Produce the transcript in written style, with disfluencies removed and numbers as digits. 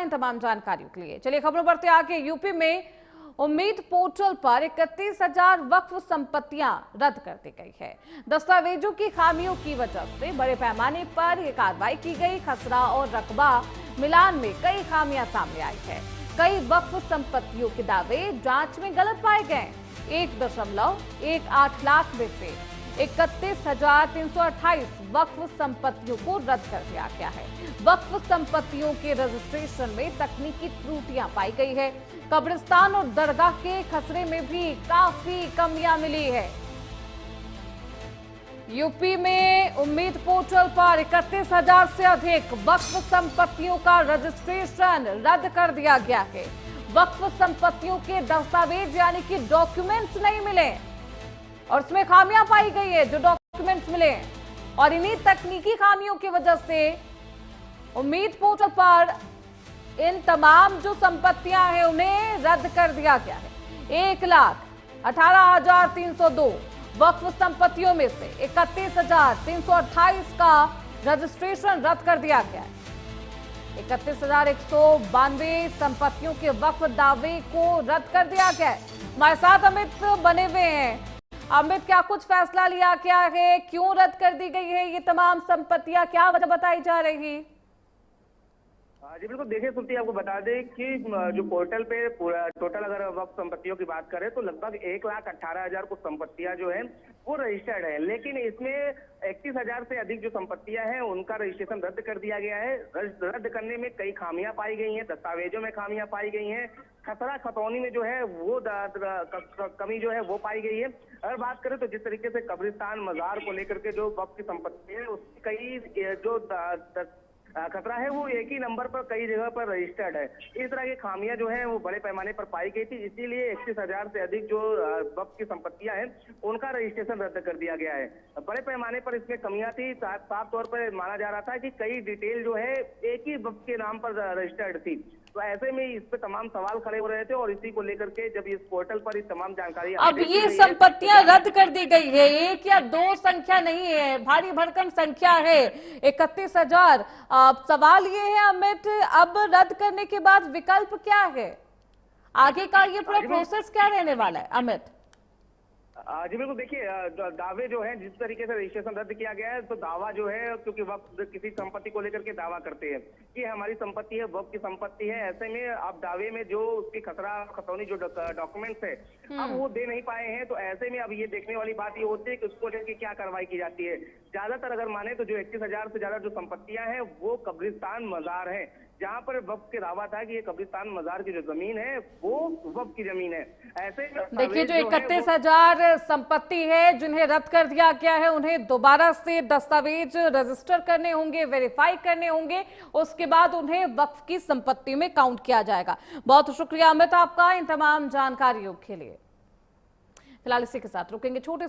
इन तमाम जानकारियों के लिए। चलिए खबरों बढ़ते आगे। यूपी में उम्मीद पोर्टल पर 31,000 वक्फ संपत्तियां रद्द कर दी गई है। दस्तावेजों की खामियों की वजह से बड़े पैमाने पर यह कार्रवाई की गई। खसरा और रकबा मिलान में कई खामियां सामने आई है। कई वक्फ संपत्तियों के दावे जांच में गलत पाए गए। 1.18 लाख में से 31,328 वक्फ संपत्तियों को रद्द कर दिया गया है। वक्फ संपत्तियों के रजिस्ट्रेशन में तकनीकी त्रुटियां पाई गई है। कब्रिस्तान और दरगाह के खसरे में भी काफी कमियां मिली है। यूपी में उम्मीद पोर्टल पर 31,000 से अधिक वक्फ संपत्तियों का रजिस्ट्रेशन रद्द कर दिया गया है। वक्फ संपत्तियों के दस्तावेज यानी कि डॉक्यूमेंट्स नहीं मिले और उसमें खामियां पाई गई है जो डॉक्यूमेंट्स मिले, और इन्हीं तकनीकी खामियों की वजह से उम्मीद पोर्टल पर इन तमाम जो संपत्तियां हैं उन्हें रद्द कर दिया गया है। 1,18,302 वक्फ संपत्तियों में से 31,328 का रजिस्ट्रेशन रद्द कर दिया गया है। 31,192 संपत्तियों के वक्फ दावे को रद्द कर दिया गया है। हमारे साथ अमित बने हुए हैं। अमित, क्या कुछ फैसला लिया गया है? क्यों रद्द कर दी गई है ये तमाम संपत्तियां? क्या वजह बताई जा रही? जी बिल्कुल, देखिए सुनती आपको बता दें कि जो पोर्टल पे टोटल अगर वक्फ संपत्तियों की बात करें तो लगभग 1,18,000 कुछ संपत्तियां जो है वो रजिस्टर्ड है, लेकिन इसमें 31,000 से अधिक जो संपत्तियां हैं उनका रजिस्ट्रेशन रद्द कर दिया गया है। रद्द करने में कई खामियां पाई गई हैं, दस्तावेजों में खामियां पाई गई हैं, खसरा खतौनी में जो है वो कमी जो है वो पाई गई है। अगर बात करें तो जिस तरीके से कब्रिस्तान मजार को लेकर के जो वक्फ की संपत्ति है उसकी कई जो खतरा है वो एक ही नंबर पर कई जगह पर रजिस्टर्ड है। इस तरह की खामियां जो है वो बड़े पैमाने पर पाई गई थी, इसीलिए 31,000 से अधिक जो वक्फ की संपत्तियां हैं उनका रजिस्ट्रेशन रद्द कर दिया गया है। बड़े पैमाने पर इसमें कमियां थी। साफ तौर पर माना जा रहा था कि कई डिटेल जो है एक ही वक्फ के नाम पर रजिस्टर्ड थी, तो ऐसे में इस पे तमाम सवाल खड़े हो रहे थे और इसी को लेकर के जब इस पोर्टल पर इस तमाम जानकारी अब ये संपत्तियां रद्द कर दी गई है, एक या दो संख्या नहीं है, भारी भरकम संख्या है 31,000। सवाल ये है अमित, अब रद्द करने के बाद विकल्प क्या है? आगे का ये पूरा प्रोसेस क्या रहने वाला है अमित? जी बिल्कुल, देखिए दावे जो है जिस तरीके से रजिस्ट्रेशन रद्द किया गया है तो दावा जो है, क्योंकि वक्त किसी संपत्ति को लेकर के दावा करते हैं कि हमारी संपत्ति है, वक्त की संपत्ति है, ऐसे में आप दावे में जो उसकी खतरा खतौनी जो डॉक्यूमेंट्स है अब वो दे नहीं पाए हैं, तो ऐसे में अब ये देखने वाली बात ये होती है कि उसको लेकर क्या कार्रवाई की जाती है। ज्यादातर अगर माने तो जो 31,000 से ज्यादा जो संपत्तियां हैं वो कब्रिस्तान मजार है, जहां पर वक्फ के दावा था कि ये कब्रिस्तान मजार की जो जमीन है वो वक्फ की जमीन है। ऐसे देखिए जो 31,000 संपत्ति है जिन्हें रद्द कर दिया गया है उन्हें दोबारा से दस्तावेज रजिस्टर करने होंगे, वेरीफाई करने होंगे, उसके बाद उन्हें वक्फ की संपत्ति में काउंट किया जाएगा। बहुत शुक्रिया अमित आपका इन तमाम जानकारियों के लिए। फिलहाल इसी के साथ रुकेंगे छोटे